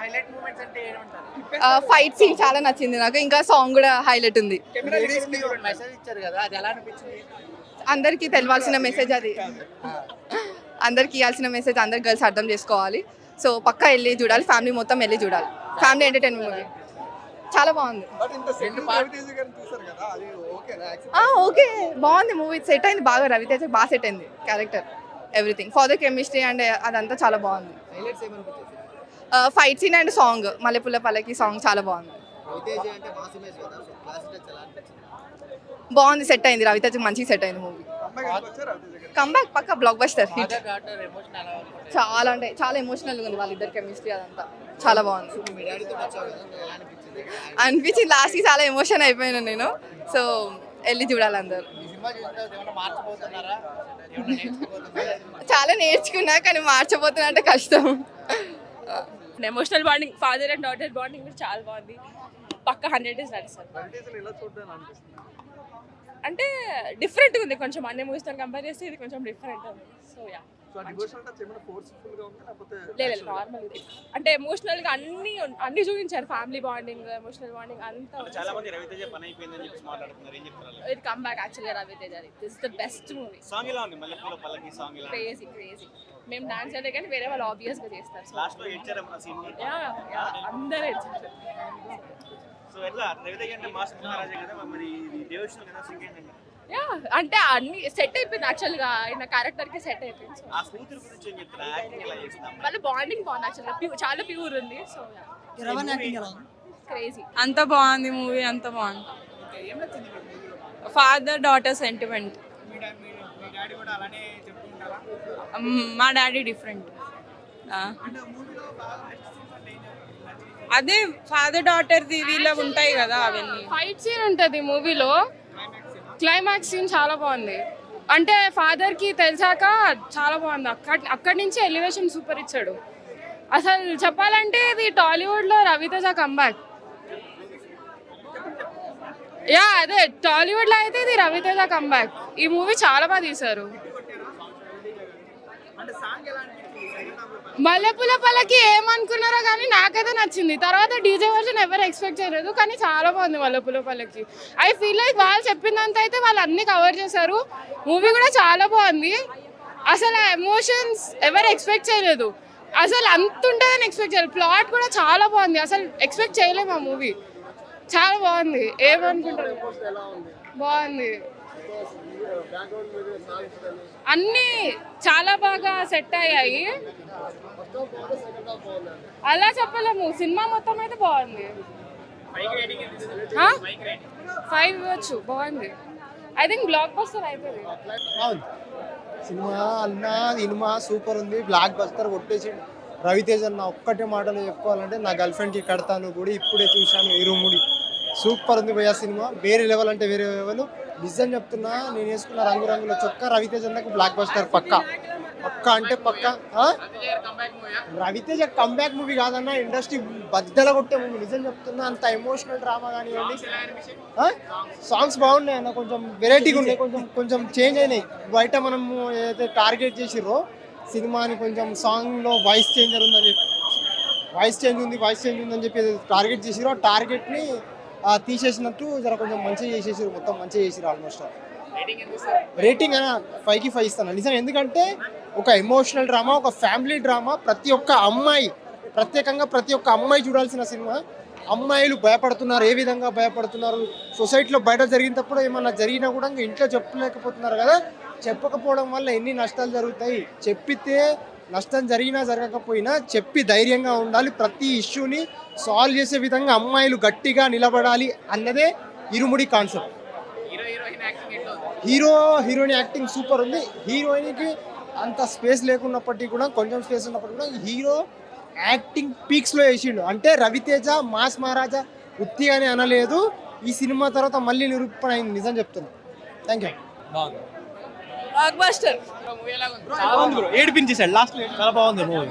Highlight moments అంటే ఏమంటారు? Fight scene చాలా నచ్చింది నాకు, ఇంకా సాంగ్ కూడా హైలైట్ ఉంది. లేడీస్ కి మెసేజ్ ఇచ్చారు కదా, అది ఎలా అనిపించింది? అందరికీ తెలవాల్సిన మెసేజ్ అది, అందరికి ఇవ్వాల్సిన మెసేజ్ అందరు గర్ల్స్ అర్థం చేసుకోవాలి. సో పక్కా వెళ్ళి చూడాలి, ఫ్యామిలీ మొత్తం వెళ్ళి చూడాలి. ఫ్యామిలీ ఎంటర్టైన్మెంట్ మూవీ చాలా బాగుంది. ఓకే, బాగుంది మూవీ, సెట్ అయింది బాగా. రవితేజ బాగా సెట్ అయింది character, everything. Father chemistry and అదంతా చాలా బాగుంది. హైలైట్స్ ఏమనిపించింది? ఫైట్ సీన్ అండ్ సాంగ్, మల్లెపుల్ల పల్లకి సాంగ్ చాలా బాగుంది. రవితేజ అంటే మాస్ ఇమేజ్ కదా, సో క్లాస్ టచ్ ఎలా అనిపించింది? బాగుంది, సెట్ అయింది. రవితేజ మంచిగా సెట్ అయింది మూవీ. కంబ్యాక్ పక్క block buster hit. Daughter emotion ఎలా ఉంటుంది? చాలా అంటే చాలా ఎమోషనల్గా ఉంది వాళ్ళిద్దరు కెమిస్ట్రీ, అదంతా చాలా బాగుంది. మీ డాడీతో వచ్చావు కదా, ఎలా అనిపించింది? అనిపించింది, లాస్ట్కి చాలా ఎమోషన్ అయిపోయాను నేను. సో వెళ్ళి చూడాలి అందరు. ఈ సినిమా చూసిన తర్వాత ఏమైనా మార్చిపోతున్నారా? ఏమైనా నేర్చుకోబోతున్నారా? చాలా నేర్చుకున్నా, కానీ మార్చబోతున్నా అంటే కష్టం. Emotional bonding, father and daughter bonding కూడా చాలా బాగుంది. పక్క 100 డేస్ నడుస్తుంది. అంటే డిఫరెంట్ ఉంది కొంచెం, అన్ని మూవీస్తో కంపేర్ చేస్తే ఇది కొంచెం డిఫరెంట్ ఉంది. సో యా, లేదు నార్మల్ ఇది. అంటే ఎమోషనల్ గా అన్ని చూపించారు, ఫ్యామిలీ బాండింగ్, ఎమోషనల్ బాండింగ్ అంతా. చాలా మంది రవితేజ పని అయిపోయిందని చెప్పి మాట్లాడుతున్నారు, ఏం చెప్తారు? ఇది కంబ్యాక్ యాక్చువల్గా Ravi Teja, this is the best movie. Song ఎలా ఉంది? మల్లెపూల పల్లకి సాంగ్ ఎలా? Crazy crazy. మేము డాన్స్ అయితే కానీ వేరే వాళ్ళు ఆబ్వియస్ గా చేస్తారు. లాస్ట్ లో ఏడ్చారు మన సీన్. యా అందరూ ఏడ్చారు. సో ఎట్లా రవితేజ అంటే మాస్ మహారాజే కదా, మరి దేవశ్రీ కదా సెకండ్ అంటే. యా అంటే అన్ని సెట్ అయిపోయింది యాక్చువల్గా, ఆయన క్యారెక్టర్ కి సెట్ అయిపోయింది. ఆ కూతురు గురించి ఏం చెప్తారు? యాక్టింగ్ ఎలా చేస్తాం? వాళ్ళ బాండింగ్ బాగుంది యాక్చువల్గా, చాలా ప్యూర్ ఉంది. So crazy. అంత బాగుంది మూవీ, అంత బాగుంది. Father daughter sentiment. మా డాడీ డిఫరెంట్. అదే ఫాదర్ డాటర్ది వీళ్ళ ఉంటాయి కదా అవన్నీ. ఫైట్ సీన్ ఉంటుంది మూవీలో, క్లైమాక్స్ సీన్ చాలా బాగుంది. అంటే ఫాదర్కి తెలిసాక చాలా బాగుంది. అక్కడి నుంచి ఎలివేషన్ సూపర్ ఇచ్చాడు. అసలు చెప్పాలంటే ఇది టాలీవుడ్లో రవితేజ కంబ్యాక్. యా అదే టాలీవుడ్లో అయితే ఇది రవితేజ కంబ్యాక్. ఈ మూవీ చాలా బాగా తీశారు. మల్లెపూల పల్లకి ఏమనుకున్నారో కానీ నాకైతే నచ్చింది. తర్వాత డీజే వర్షన్ ఎవరు ఎక్స్పెక్ట్ చేయలేదు, కానీ చాలా బాగుంది మల్లెపూల పల్లకి. ఐ ఫీల్ లైక్ వాళ్ళు చెప్పినంత అయితే వాళ్ళు అన్ని కవర్ చేశారు. మూవీ కూడా చాలా బాగుంది. అసలు ఎమోషన్స్ ఎవరు ఎక్స్పెక్ట్ చేయలేదు, అసలు అంత ఉంటుందని ఎక్స్పెక్ట్ చేయలేదు. ప్లాట్ కూడా చాలా బాగుంది, అసలు ఎక్స్పెక్ట్ చేయలేము ఆ మూవీ. చాలా బాగుంది. ఏమనుకుంటారు? బాగుంది, అన్నీ చాలా బాగా సెట్ అయ్యాయి. అలా చెప్పలేము, సినిమా మొత్తం అయితే బాగుంది. 5 ఇవ్వచ్చు, బాగుంది. ఐ థింక్ బ్లాక్ బస్టర్ అయిపోయింది. సినిమా సూపర్ ఉంది, బ్లాక్ బస్టర్ కొట్టేసి. రవితేజ అన్న ఒక్కటే మాటలు చెప్పుకోవాలంటే, నా గర్ల్ ఫ్రెండ్కి కడతాను కూడా ఇప్పుడే చూశాను ఇరుముడి. సూపర్ ఉంది భయ్యా సినిమా, వేరే లెవెల్ అంటే వేరే లెవెల్. నిజం చెప్తున్నా, నేను వేసుకున్న రంగురంగుల చొక్కా రవితేజ అన్నకు బ్లాక్ బస్టర్ పక్కా అంటే పక్కా. రవితేజ కంబ్యాక్ మూవీ కాదన్న, ఇండస్ట్రీ బద్దల కొట్టే మూవీ. నిజం చెప్తున్నా, అంత ఎమోషనల్ డ్రామా కానివ్వండి, సాంగ్స్ బాగున్నాయి అన్న, కొంచెం వెరైటీగా ఉన్నాయి, కొంచెం చేంజ్ అయినాయి. బయట మనం ఏదైతే టార్గెట్ చేసిర్రో సినిమాని, కొంచెం సాంగ్లో వాయిస్ చేంజ్ ఉందని చెప్పి టార్గెట్ చేసిర్రో, ఆ టార్గెట్ని తీసేసినట్టు జర కొంచెం మంచిగా చేసేసారు, మొత్తం మంచిగా చేసారు. ఆల్మోస్ట్ రేటింగ్ అయినా 5కి 5 ఇస్తాను నిజం. ఎందుకంటే ఒక ఎమోషనల్ డ్రామా, ఒక ఫ్యామిలీ డ్రామా, ప్రతి ఒక్క అమ్మాయి, ప్రత్యేకంగా ప్రతి ఒక్క అమ్మాయి చూడాల్సిన సినిమా. అమ్మాయిలు భయపడుతున్నారు, ఏ విధంగా భయపడుతున్నారు, సొసైటీలో బయట జరిగినప్పుడు ఏమన్నా జరిగినా కూడా ఇంట్లో చెప్పలేకపోతున్నారు కదా. చెప్పకపోవడం వల్ల ఎన్ని నష్టాలు జరుగుతాయి. చెప్పితే నష్టం జరిగినా జరగకపోయినా చెప్పి ధైర్యంగా ఉండాలి. ప్రతి ఇష్యూని సాల్వ్ చేసే విధంగా అమ్మాయిలు గట్టిగా నిలబడాలి అన్నదే ఇరుముడి కాన్సెప్ట్. హీరోయిన్ యాక్టింగ్ సూపర్ ఉంది. హీరోయిన్కి అంత స్పేస్ లేకున్నప్పటికీ కూడా, కొంచెం స్పేస్ ఉన్నప్పటికీ కూడా హీరో యాక్టింగ్ పీక్స్లో వేసిండు. అంటే రవితేజ మాస్ మహారాజా ఉత్తిగానే అనలేదు, ఈ సినిమా తర్వాత మళ్ళీ నిరూపణ అయింది. నిజం చెప్తున్నా. Thank you. Blockbuster. ఏడిపించేసాడు లాస్ట్. చాలా బాగుంది మూవీ.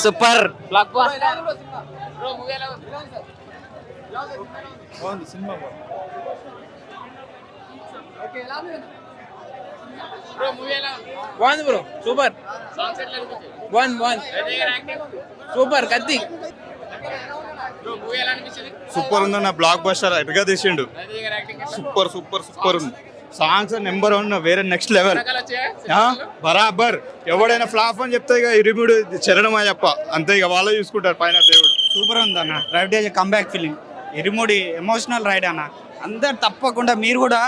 Super blockbuster. బాగుంది సినిమా. బాగుంది బ్రో, సూపర్. బాగుంది సూపర్. కత్తి సూపర్ ఉందన్న, బ్లాక్ బస్టర్ ఎటుగా తీసిండు. సూపర్ సూపర్ సూపర్ ఉంది. సాంగ్స్ నెంబర్ 1, వేరే నెక్స్ట్ లెవెల్. బరాబర్. ఎవడైనా ఫ్లాప్ అని చెప్తే ఇక ఇరుముడు చరణం అయ్యప్ప అంతే, ఇక వాళ్ళే చూసుకుంటారు పైన దేవుడు. సూపర్ ఉందన్న. రవితేజ కంబ్యాక్ ఫీలింగ్, ఇరుముడి ఎమోషనల్ రైడ్ అన్న. అందరు తప్పకుండా మీరు కూడా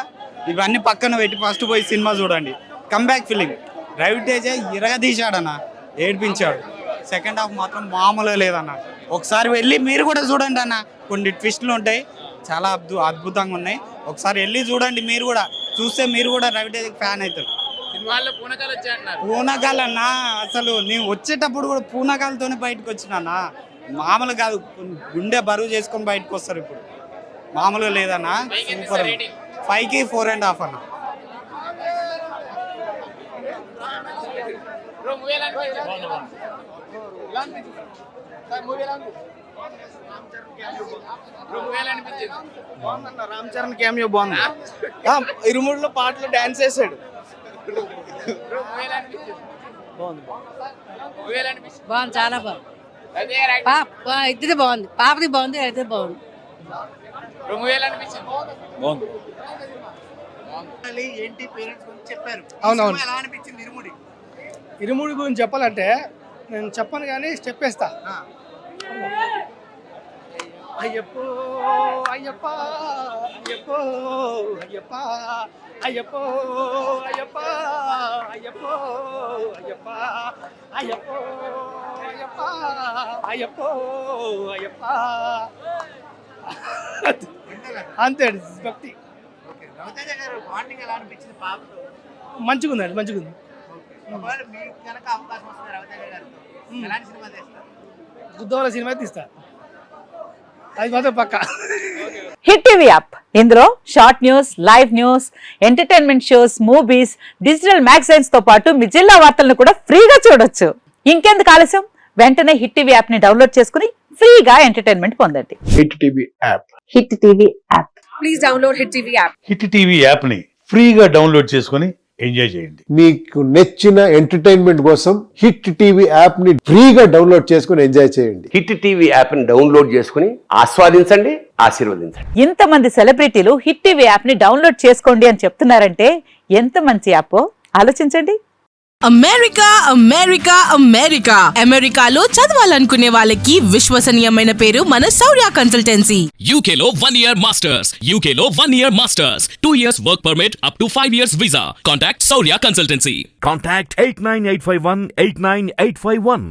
ఇవన్నీ పక్కన పెట్టి ఫస్ట్ పోయి సినిమా చూడండి. Comeback feeling. రవితేజ ఇరగదీశాడన్న, ఏడ్పించాడు. సెకండ్ హాఫ్ మాత్రం మామూలుగా లేదన్న. ఒకసారి వెళ్ళి మీరు కూడా చూడండి అన్న, కొన్ని ట్విస్టులు ఉంటాయి, చాలా అద్భుతంగా ఉన్నాయి. ఒకసారి వెళ్ళి చూడండి, మీరు కూడా చూస్తే మీరు కూడా రవితేజకి ఫ్యాన్ అవుతారు. పూనకాలన్నా అసలు నేను వచ్చేటప్పుడు కూడా పూనకాలతోనే బయటకు వచ్చినా, మామూలు కాదు, గుండె బరువు చేసుకొని బయటకు వస్తారు. ఇప్పుడు మామూలుగా లేదన్నా, సూపర్. 5కి 4.5 అన్న. రామ్ చరణ్ క్యామియో బాగుంది. ఇరుముడిలో పాటలు డాన్స్ చేశాడు. బాగుంది, చాలా బాగుంది. ఇద్దరు బాగుంది, పాపది బాగుంది, అయితే బాగుంది. ఏంటి పేరెంట్స్ గురించి చెప్పారు. అవునవును. ఎలా అనిపించింది ఇరుముడి? ఇరుముడి గురించి చెప్పాలంటే నేను చెప్పను కానీ స్టెప్ వేస్తా. అయ్యప్పో అయ్యప్ప అయ్యప్పో అయ్యప్ప అయ్యప్పో అయ్యప్ప అయ్యప్పో అయ్యప్ప అయ్యప్పో అయ్యప్ప అయ్యప్పో అయ్యప్ప అంతే భక్తి. రవితేజ గారు బాండింగ్ ఎలా అనిపించింది పాపతో? మంచిగుందండి, మంచిగుంది. ఒకవేళ మీకు కనుక అవకాశం వస్తుంది రవితేజ గారితో, ఎలాంటి సినిమా చేస్తారు? గుద్దోల సినిమా తీస్తా, అది మాత్రం పక్కా. హిట్ టీవీ యాప్, ఇందులో short news, live news, entertainment shows, movies, digital magazines తో పాటు మీ జిల్లా వార్తలను కూడా ఫ్రీగా చూడొచ్చు. ఇంకెందుకు ఆలస్యం, వెంటనే హిట్ టీవీ యాప్ ని డౌన్లోడ్ చేసుకుని ఫ్రీగా ఎంటర్టైన్మెంట్ పొందండి. Hit TV app. Hit TV app, please download hit TV app. Hit TV app ని ఫ్రీగా డౌన్లోడ్ చేసుకుని ఎంజాయ్ చేయండి. మీకు నచ్చిన ఎంటర్టైన్మెంట్ కోసం హిట్ టీవీ యాప్ ని ఫ్రీగా డౌన్లోడ్ చేసుకుని ఎంజాయ్ చేయండి. హిట్ టీవీ యాప్ ని డౌన్లోడ్ చేసుకుని ఆస్వాదించండి, ఆశీర్వదించండి. ఇంతమంది సెలబ్రిటీలు హిట్ టీవీ యాప్ ని డౌన్లోడ్ చేసుకోండి అని చెప్తున్నారంటే ఎంత మంచి యాప్ ఆలోచించండి. అమెరికా అమెరికా అమెరికా అమెరికాలో చదవాలనుకునే వాళ్ళకి విశ్వసనీయమైన పేరు మన శౌర్య కన్సల్టెన్సీ. యూకేలో 1 year మాస్టర్స్, యూకేలో 1 year masters, 2 years work permit, up to 5 years visa. Contact Shaurya consultancy. Contact 89851 89851.